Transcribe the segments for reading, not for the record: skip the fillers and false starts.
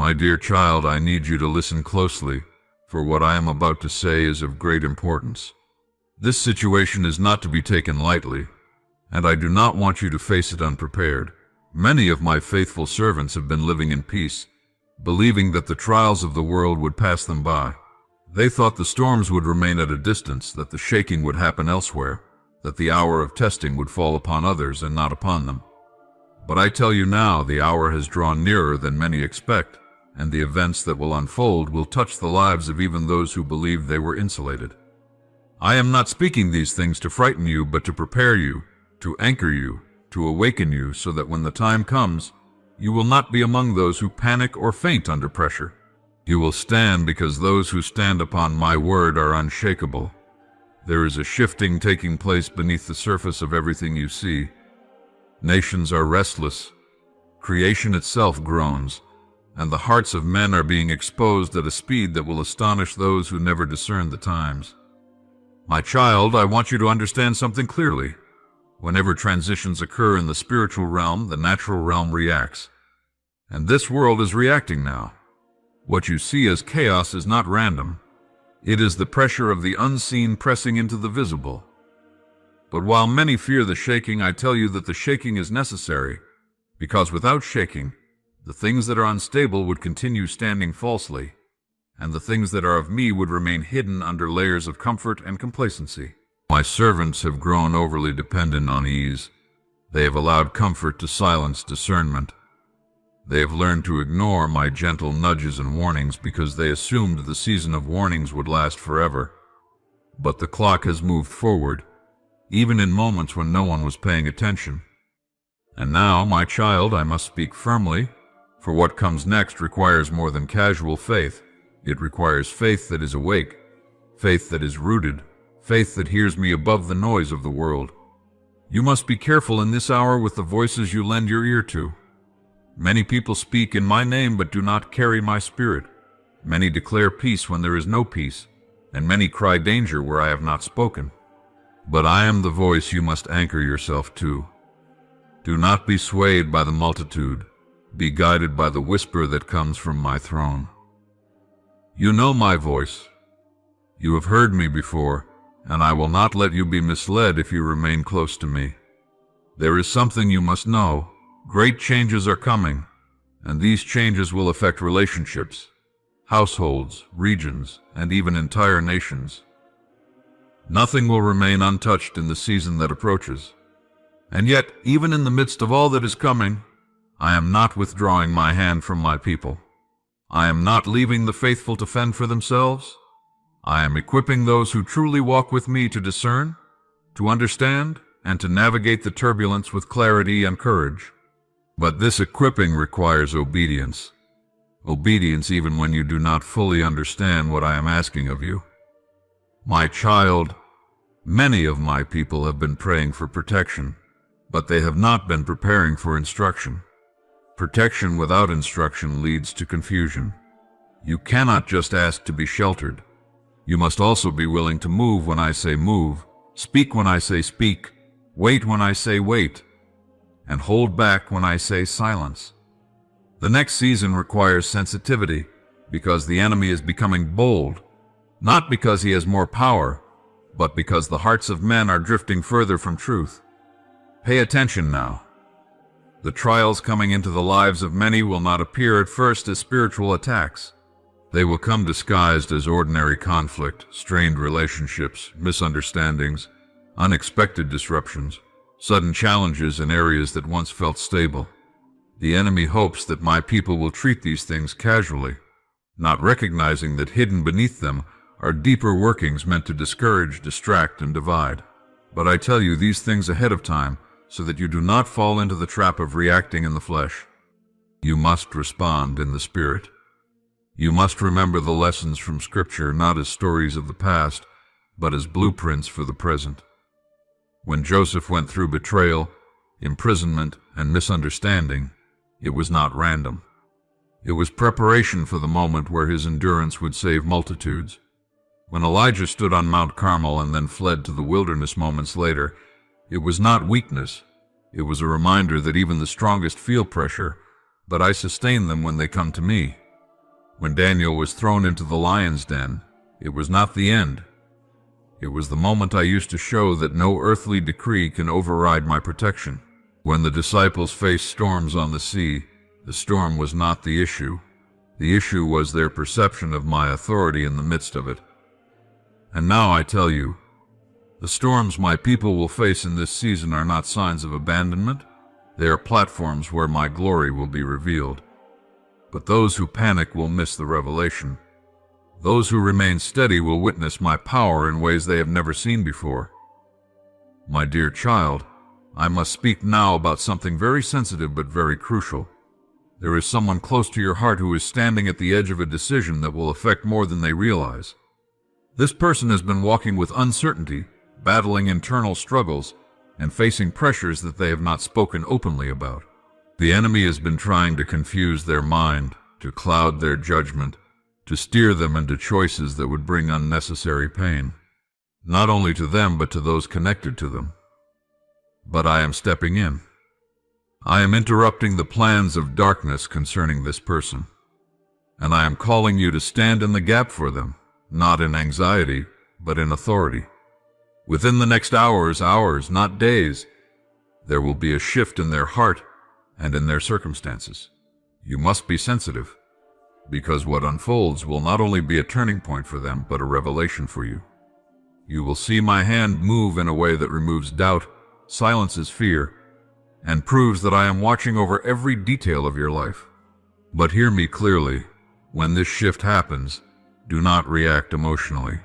My dear child, I need you to listen closely, for what I am about to say is of great importance. This situation is not to be taken lightly, and I do not want you to face it unprepared. Many of my faithful servants have been living in peace, believing that the trials of the world would pass them by. They thought the storms would remain at a distance, that the shaking would happen elsewhere, that the hour of testing would fall upon others and not upon them. But I tell you now, the hour has drawn nearer than many expect, and the events that will unfold will touch the lives of even those who believed they were insulated. I am not speaking these things to frighten you, but to prepare you, to anchor you, to awaken you, so that when the time comes, you will not be among those who panic or faint under pressure. You will stand because those who stand upon my word are unshakable. There is a shifting taking place beneath the surface of everything you see. Nations are restless. Creation itself groans, and the hearts of men are being exposed at a speed that will astonish those who never discern the times. My child, I want you to understand something clearly. Whenever transitions occur in the spiritual realm, the natural realm reacts. And this world is reacting now. What you see as chaos is not random. It is the pressure of the unseen pressing into the visible. But while many fear the shaking, I tell you that the shaking is necessary, because without shaking, the things that are unstable would continue standing falsely, and the things that are of me would remain hidden under layers of comfort and complacency. My servants have grown overly dependent on ease. They have allowed comfort to silence discernment. They have learned to ignore my gentle nudges and warnings because they assumed the season of warnings would last forever. But the clock has moved forward, even in moments when no one was paying attention. And now, my child, I must speak firmly, for what comes next requires more than casual faith. It requires faith that is awake, faith that is rooted, faith that hears me above the noise of the world. You must be careful in this hour with the voices you lend your ear to. Many people speak in my name but do not carry my spirit. Many declare peace when there is no peace, and many cry danger where I have not spoken. But I am the voice you must anchor yourself to. Do not be swayed by the multitude. Be guided by the whisper that comes from my throne. You know my voice. You have heard me before, and I will not let you be misled if you remain close to me. There is something you must know. Great changes are coming, and these changes will affect relationships, households, regions, and even entire nations. Nothing will remain untouched in the season that approaches. And yet, even in the midst of all that is coming, I am not withdrawing my hand from my people. I am not leaving the faithful to fend for themselves. I am equipping those who truly walk with me to discern, to understand, and to navigate the turbulence with clarity and courage. But this equipping requires obedience. Obedience even when you do not fully understand what I am asking of you. My child, many of my people have been praying for protection, but they have not been preparing for instruction. Protection without instruction leads to confusion. You cannot just ask to be sheltered. You must also be willing to move when I say move, speak when I say speak, wait when I say wait, and hold back when I say silence. The next season requires sensitivity because the enemy is becoming bold, not because he has more power, but because the hearts of men are drifting further from truth. Pay attention now. The trials coming into the lives of many will not appear at first as spiritual attacks. They will come disguised as ordinary conflict, strained relationships, misunderstandings, unexpected disruptions, sudden challenges in areas that once felt stable. The enemy hopes that my people will treat these things casually, not recognizing that hidden beneath them are deeper workings meant to discourage, distract, and divide. But I tell you these things ahead of time so that you do not fall into the trap of reacting in the flesh. You must respond in the Spirit. You must remember the lessons from Scripture not as stories of the past, but as blueprints for the present. When Joseph went through betrayal, imprisonment, and misunderstanding, it was not random. It was preparation for the moment where his endurance would save multitudes. When Elijah stood on Mount Carmel and then fled to the wilderness moments later, it was not weakness. It was a reminder that even the strongest feel pressure, but I sustain them when they come to me. When Daniel was thrown into the lion's den, it was not the end. It was the moment I used to show that no earthly decree can override my protection. When the disciples faced storms on the sea, the storm was not the issue. The issue was their perception of my authority in the midst of it. And now I tell you, the storms my people will face in this season are not signs of abandonment. They are platforms where my glory will be revealed. But those who panic will miss the revelation. Those who remain steady will witness my power in ways they have never seen before. My dear child, I must speak now about something very sensitive but very crucial. There is someone close to your heart who is standing at the edge of a decision that will affect more than they realize. This person has been walking with uncertainty, battling internal struggles, and facing pressures that they have not spoken openly about. The enemy has been trying to confuse their mind, to cloud their judgment, to steer them into choices that would bring unnecessary pain, not only to them but to those connected to them. But I am stepping in. I am interrupting the plans of darkness concerning this person, and I am calling you to stand in the gap for them, not in anxiety, but in authority. Within the next hours, not days, there will be a shift in their heart and in their circumstances. You must be sensitive, because what unfolds will not only be a turning point for them, but a revelation for you. You will see my hand move in a way that removes doubt, silences fear, and proves that I am watching over every detail of your life. But hear me clearly, when this shift happens, do not react emotionally.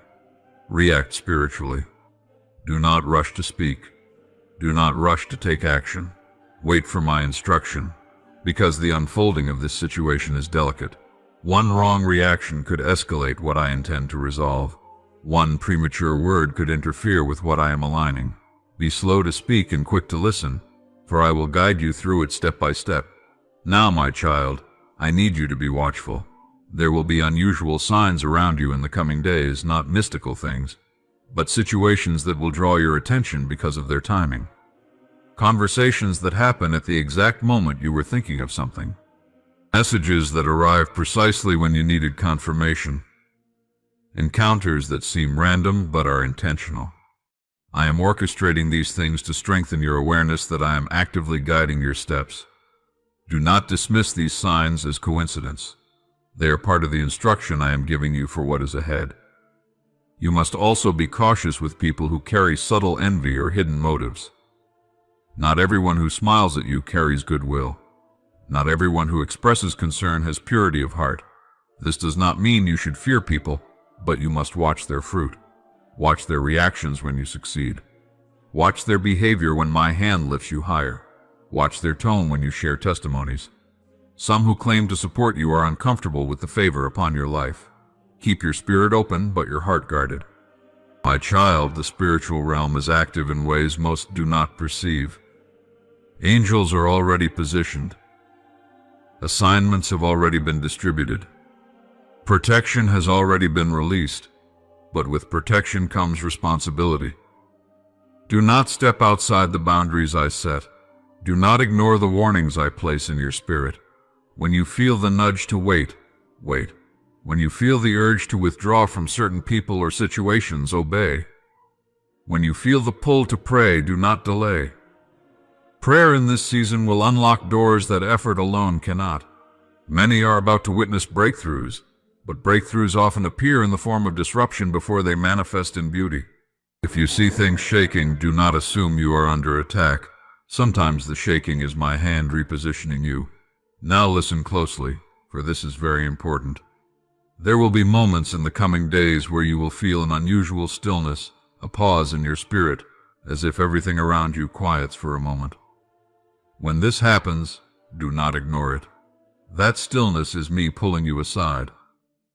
React spiritually. Do not rush to speak. Do not rush to take action. Wait for my instruction, because the unfolding of this situation is delicate. One wrong reaction could escalate what I intend to resolve. One premature word could interfere with what I am aligning. Be slow to speak and quick to listen, for I will guide you through it step by step. Now, my child, I need you to be watchful. There will be unusual signs around you in the coming days, not mystical things, but situations that will draw your attention because of their timing. Conversations that happen at the exact moment you were thinking of something. Messages that arrive precisely when you needed confirmation. Encounters that seem random but are intentional. I am orchestrating these things to strengthen your awareness that I am actively guiding your steps. Do not dismiss these signs as coincidence. They are part of the instruction I am giving you for what is ahead. You must also be cautious with people who carry subtle envy or hidden motives. Not everyone who smiles at you carries goodwill. Not everyone who expresses concern has purity of heart. This does not mean you should fear people, but you must watch their fruit. Watch their reactions when you succeed. Watch their behavior when my hand lifts you higher. Watch their tone when you share testimonies. Some who claim to support you are uncomfortable with the favor upon your life. Keep your spirit open, but your heart guarded. My child, the spiritual realm is active in ways most do not perceive. Angels are already positioned. Assignments have already been distributed. Protection has already been released, but with protection comes responsibility. Do not step outside the boundaries I set. Do not ignore the warnings I place in your spirit. When you feel the nudge to wait, wait. When you feel the urge to withdraw from certain people or situations, obey. When you feel the pull to pray, do not delay. Prayer in this season will unlock doors that effort alone cannot. Many are about to witness breakthroughs, but breakthroughs often appear in the form of disruption before they manifest in beauty. If you see things shaking, do not assume you are under attack. Sometimes the shaking is my hand repositioning you. Now listen closely, for this is very important. There will be moments in the coming days where you will feel an unusual stillness, a pause in your spirit, as if everything around you quiets for a moment. When this happens, do not ignore it. That stillness is me pulling you aside.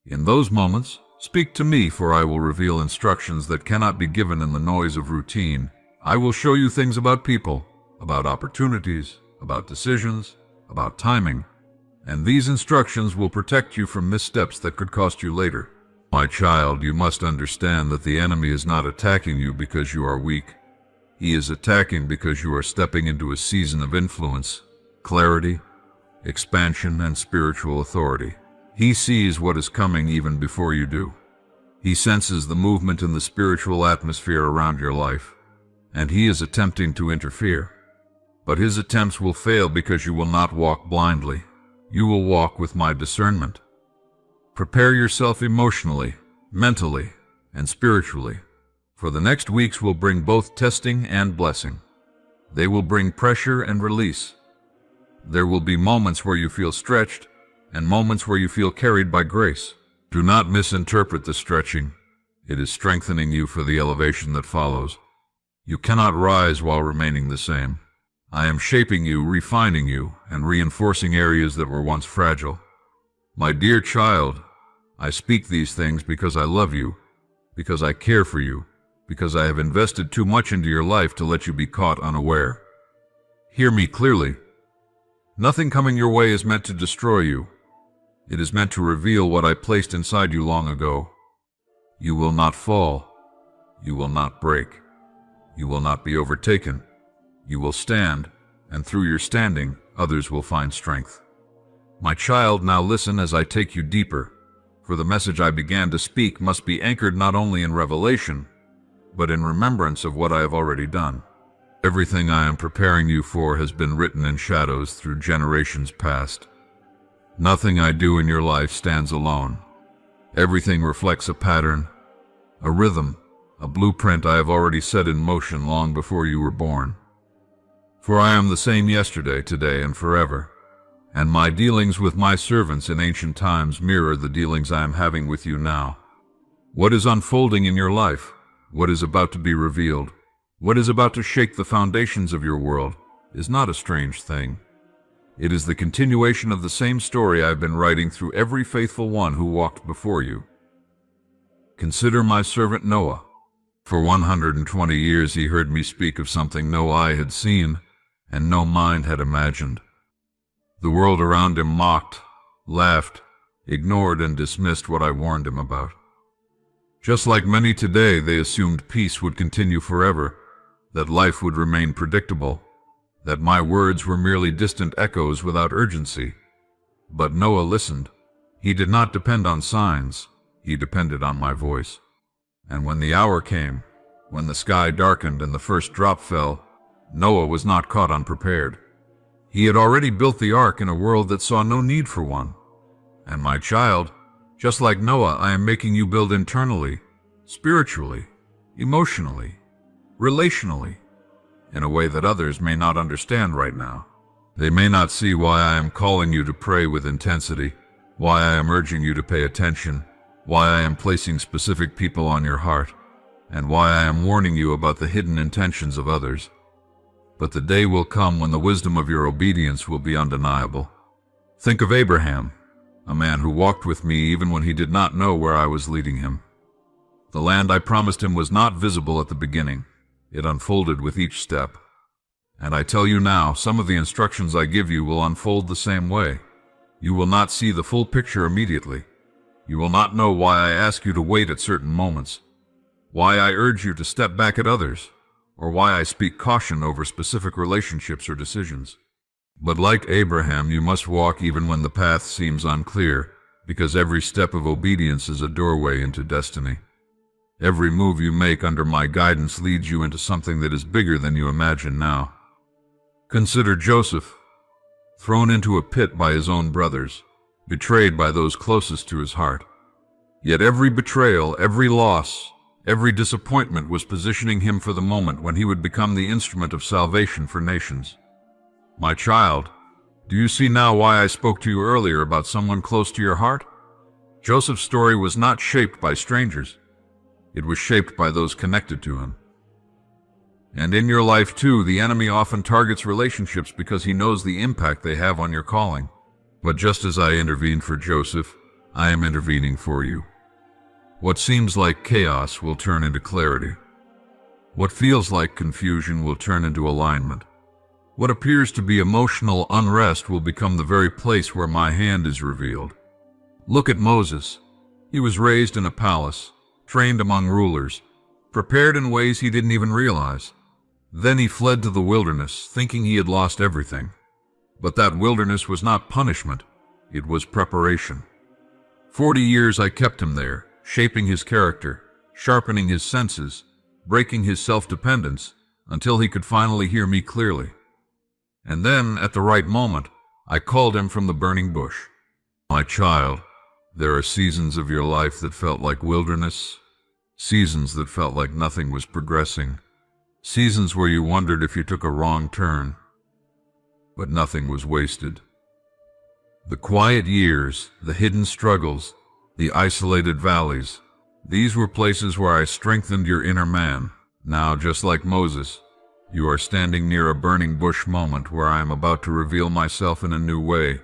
In those moments, speak to me, for I will reveal instructions that cannot be given in the noise of routine. I will show you things about people, about opportunities, about decisions, about timing, and these instructions will protect you from missteps that could cost you later. My child, you must understand that the enemy is not attacking you because you are weak. He is attacking because you are stepping into a season of influence, clarity, expansion, and spiritual authority. He sees what is coming even before you do. He senses the movement in the spiritual atmosphere around your life, and he is attempting to interfere. But his attempts will fail because you will not walk blindly. You will walk with my discernment. Prepare yourself emotionally, mentally, and spiritually, for the next weeks will bring both testing and blessing. They will bring pressure and release. There will be moments where you feel stretched, and moments where you feel carried by grace. Do not misinterpret the stretching. It is strengthening you for the elevation that follows. You cannot rise while remaining the same. I am shaping you, refining you, and reinforcing areas that were once fragile. My dear child, I speak these things because I love you, because I care for you, because I have invested too much into your life to let you be caught unaware. Hear me clearly. Nothing coming your way is meant to destroy you. It is meant to reveal what I placed inside you long ago. You will not fall. You will not break. You will not be overtaken. You will stand, and through your standing, others will find strength. My child, now listen as I take you deeper, for the message I began to speak must be anchored not only in revelation, but in remembrance of what I have already done. Everything I am preparing you for has been written in shadows through generations past. Nothing I do in your life stands alone. Everything reflects a pattern, a rhythm, a blueprint I have already set in motion long before you were born. For I am the same yesterday, today, and forever, and my dealings with my servants in ancient times mirror the dealings I am having with you now. What is unfolding in your life, what is about to be revealed, what is about to shake the foundations of your world, is not a strange thing. It is the continuation of the same story I have been writing through every faithful one who walked before you. Consider my servant Noah. For 120 years he heard me speak of something no eye had seen, and no mind had imagined. The world around him mocked, laughed, ignored, and dismissed what I warned him about. Just like many today, they assumed peace would continue forever, that life would remain predictable, that my words were merely distant echoes without urgency. But Noah listened. He did not depend on signs. He depended on my voice. And when the hour came, when the sky darkened and the first drop fell, Noah was not caught unprepared. He had already built the ark in a world that saw no need for one. And my child, just like Noah, I am making you build internally, spiritually, emotionally, relationally, in a way that others may not understand right now. They may not see why I am calling you to pray with intensity, why I am urging you to pay attention, why I am placing specific people on your heart, and why I am warning you about the hidden intentions of others. But the day will come when the wisdom of your obedience will be undeniable. Think of Abraham, a man who walked with me even when he did not know where I was leading him. The land I promised him was not visible at the beginning. It unfolded with each step. And I tell you now, some of the instructions I give you will unfold the same way. You will not see the full picture immediately. You will not know why I ask you to wait at certain moments, why I urge you to step back at others, or why I speak caution over specific relationships or decisions. But like Abraham, you must walk even when the path seems unclear, because every step of obedience is a doorway into destiny. Every move you make under my guidance leads you into something that is bigger than you imagine now. Consider Joseph, thrown into a pit by his own brothers, betrayed by those closest to his heart. Yet every betrayal, every loss, every disappointment was positioning him for the moment when he would become the instrument of salvation for nations. My child, do you see now why I spoke to you earlier about someone close to your heart? Joseph's story was not shaped by strangers. It was shaped by those connected to him. And in your life, too, the enemy often targets relationships because he knows the impact they have on your calling. But just as I intervened for Joseph, I am intervening for you. What seems like chaos will turn into clarity. What feels like confusion will turn into alignment. What appears to be emotional unrest will become the very place where my hand is revealed. Look at Moses. He was raised in a palace, trained among rulers, prepared in ways he didn't even realize. Then he fled to the wilderness, thinking he had lost everything. But that wilderness was not punishment, it was preparation. 40 years I kept him there, shaping his character, sharpening his senses, breaking his self-dependence, until he could finally hear me clearly. And then, at the right moment, I called him from the burning bush. My child, there are seasons of your life that felt like wilderness, seasons that felt like nothing was progressing, seasons where you wondered if you took a wrong turn. But nothing was wasted. The quiet years, the hidden struggles, the isolated valleys, these were places where I strengthened your inner man. Now, just like Moses, you are standing near a burning bush moment where I am about to reveal myself in a new way,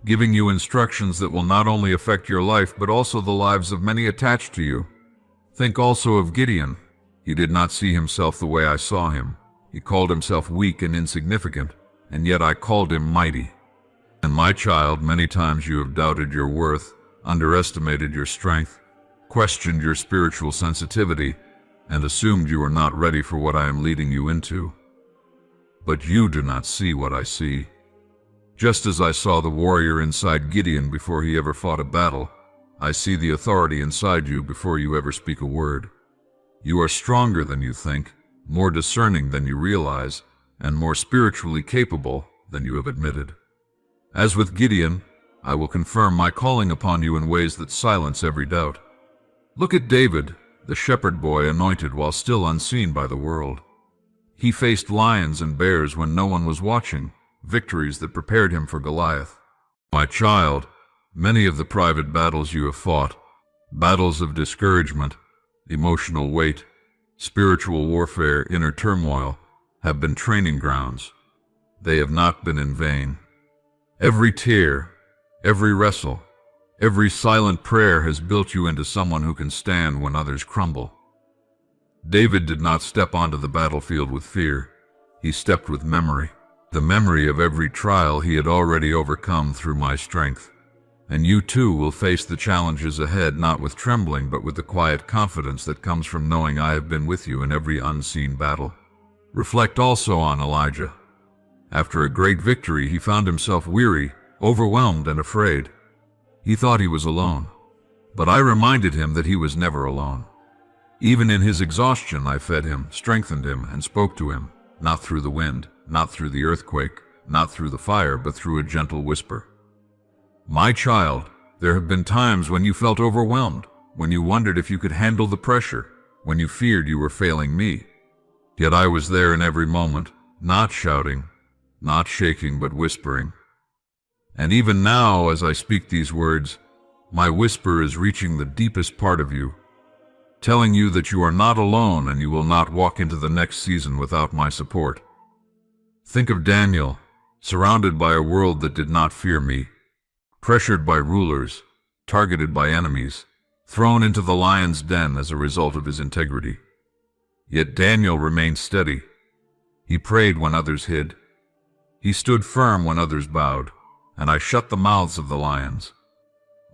giving you instructions that will not only affect your life but also the lives of many attached to you. Think also of Gideon. He did not see himself the way I saw him. He called himself weak and insignificant, and yet I called him mighty. And my child, many times you have doubted your worth, underestimated your strength, questioned your spiritual sensitivity, and assumed you are not ready for what I am leading you into. But you do not see what I see. Just as I saw the warrior inside Gideon before he ever fought a battle, I see the authority inside you before you ever speak a word. You are stronger than you think, more discerning than you realize, and more spiritually capable than you have admitted. As with Gideon, I will confirm my calling upon you in ways that silence every doubt. Look at David, the shepherd boy anointed while still unseen by the world. He faced lions and bears when no one was watching, victories that prepared him for Goliath. My child, many of the private battles you have fought, battles of discouragement, emotional weight, spiritual warfare, inner turmoil, have been training grounds. They have not been in vain. Every tear, every wrestle, every silent prayer has built you into someone who can stand when others crumble. David did not step onto the battlefield with fear. He stepped with memory, the memory of every trial he had already overcome through my strength. And you too will face the challenges ahead not with trembling but with the quiet confidence that comes from knowing I have been with you in every unseen battle. Reflect also on Elijah. After a great victory, he found himself weary, overwhelmed, and afraid. He thought he was alone, but I reminded him that he was never alone. Even in his exhaustion, I fed him, strengthened him, and spoke to him, not through the wind, not through the earthquake, not through the fire, but through a gentle whisper. My child, there have been times when you felt overwhelmed, when you wondered if you could handle the pressure, when you feared you were failing me. Yet I was there in every moment, not shouting, not shaking, but whispering. And even now, as I speak these words, my whisper is reaching the deepest part of you, telling you that you are not alone and you will not walk into the next season without my support. Think of Daniel, surrounded by a world that did not fear me, pressured by rulers, targeted by enemies, thrown into the lion's den as a result of his integrity. Yet Daniel remained steady. He prayed when others hid. He stood firm when others bowed, and I shut the mouths of the lions.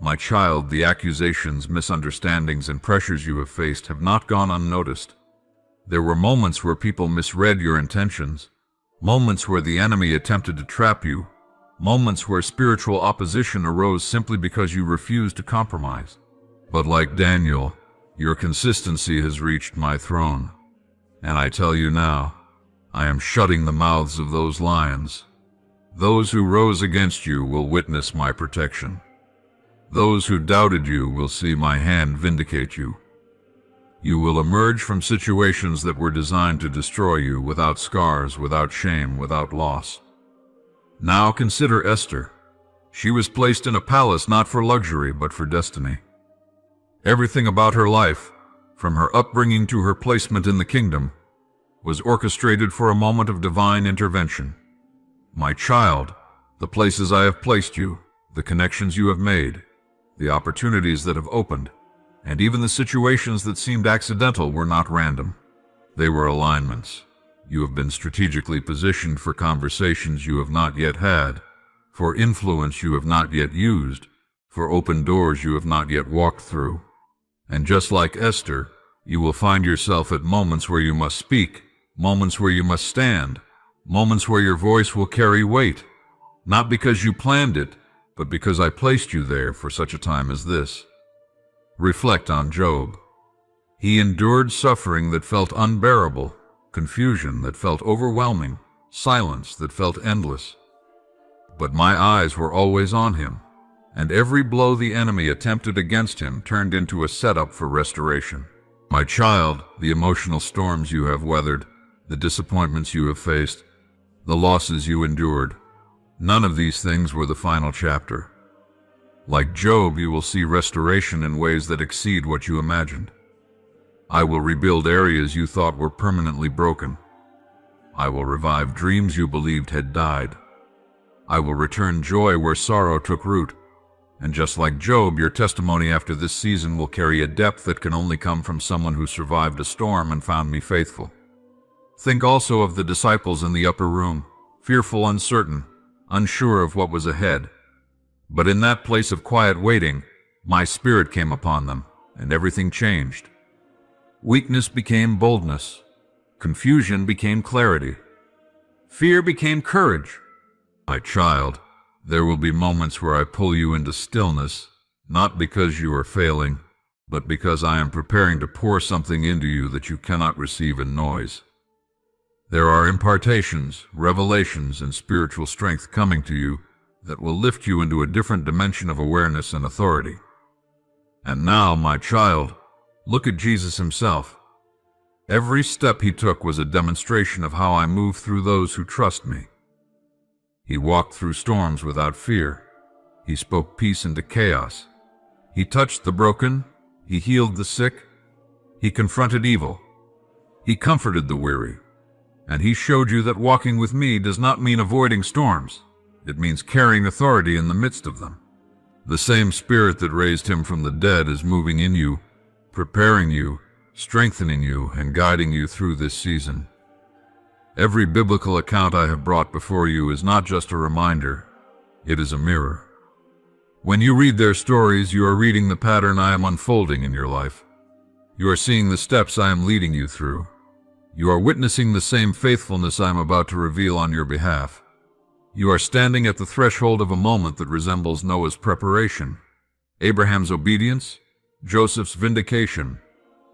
My child, the accusations, misunderstandings, and pressures you have faced have not gone unnoticed. There were moments where people misread your intentions, moments where the enemy attempted to trap you, moments where spiritual opposition arose simply because you refused to compromise. But like Daniel, your consistency has reached my throne. And I tell you now, I am shutting the mouths of those lions. Those who rose against you will witness my protection. Those who doubted you will see my hand vindicate you. You will emerge from situations that were designed to destroy you without scars, without shame, without loss. Now consider Esther. She was placed in a palace not for luxury but for destiny. Everything about her life, from her upbringing to her placement in the kingdom, was orchestrated for a moment of divine intervention. My child, the places I have placed you, the connections you have made, the opportunities that have opened, and even the situations that seemed accidental were not random. They were alignments. You have been strategically positioned for conversations you have not yet had, for influence you have not yet used, for open doors you have not yet walked through. And just like Esther, you will find yourself at moments where you must speak, moments where you must stand, moments where your voice will carry weight, not because you planned it, but because I placed you there for such a time as this. Reflect on Job. He endured suffering that felt unbearable, confusion that felt overwhelming, silence that felt endless. But my eyes were always on him, and every blow the enemy attempted against him turned into a setup for restoration. My child, the emotional storms you have weathered, the disappointments you have faced, the losses you endured, none of these things were the final chapter. Like Job, you will see restoration in ways that exceed what you imagined. I will rebuild areas you thought were permanently broken. I will revive dreams you believed had died. I will return joy where sorrow took root. And just like Job, your testimony after this season will carry a depth that can only come from someone who survived a storm and found me faithful. Think also of the disciples in the upper room, fearful, uncertain, unsure of what was ahead. But in that place of quiet waiting, my Spirit came upon them, and everything changed. Weakness became boldness. Confusion became clarity. Fear became courage. My child, there will be moments where I pull you into stillness, not because you are failing, but because I am preparing to pour something into you that you cannot receive in noise. There are impartations, revelations, and spiritual strength coming to you that will lift you into a different dimension of awareness and authority. And now, my child, look at Jesus himself. Every step he took was a demonstration of how I move through those who trust me. He walked through storms without fear. He spoke peace into chaos. He touched the broken. He healed the sick. He confronted evil. He comforted the weary. And he showed you that walking with me does not mean avoiding storms. It means carrying authority in the midst of them. The same Spirit that raised him from the dead is moving in you, preparing you, strengthening you, and guiding you through this season. Every biblical account I have brought before you is not just a reminder, it is a mirror. When you read their stories, you are reading the pattern I am unfolding in your life. You are seeing the steps I am leading you through. You are witnessing the same faithfulness I am about to reveal on your behalf. You are standing at the threshold of a moment that resembles Noah's preparation, Abraham's obedience, Joseph's vindication,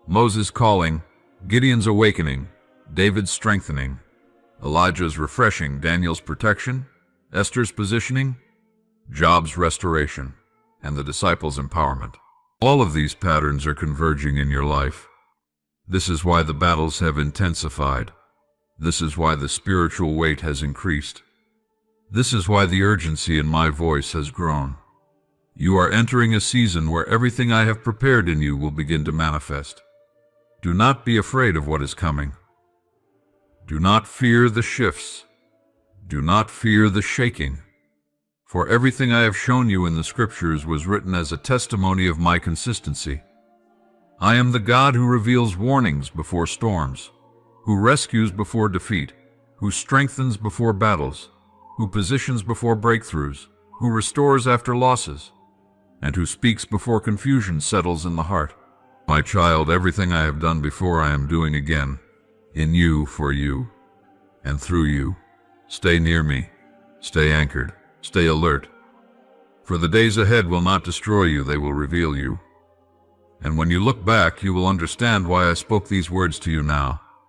Moses' calling, Gideon's awakening, David's strengthening, Elijah's refreshing, Daniel's protection, Esther's positioning, Job's restoration, and the disciples' empowerment. All of these patterns are converging in your life. This is why the battles have intensified. This is why the spiritual weight has increased. This is why the urgency in my voice has grown. You are entering a season where everything I have prepared in you will begin to manifest. Do not be afraid of what is coming. Do not fear the shifts. Do not fear the shaking. For everything I have shown you in the Scriptures was written as a testimony of my consistency. I am the God who reveals warnings before storms, who rescues before defeat, who strengthens before battles, who positions before breakthroughs, who restores after losses, and who speaks before confusion settles in the heart. My child, everything I have done before I am doing again, in you, for you, and through you. Stay near me, stay anchored, stay alert. For the days ahead will not destroy you, they will reveal you. And when you look back, you will understand why I spoke these words to you now.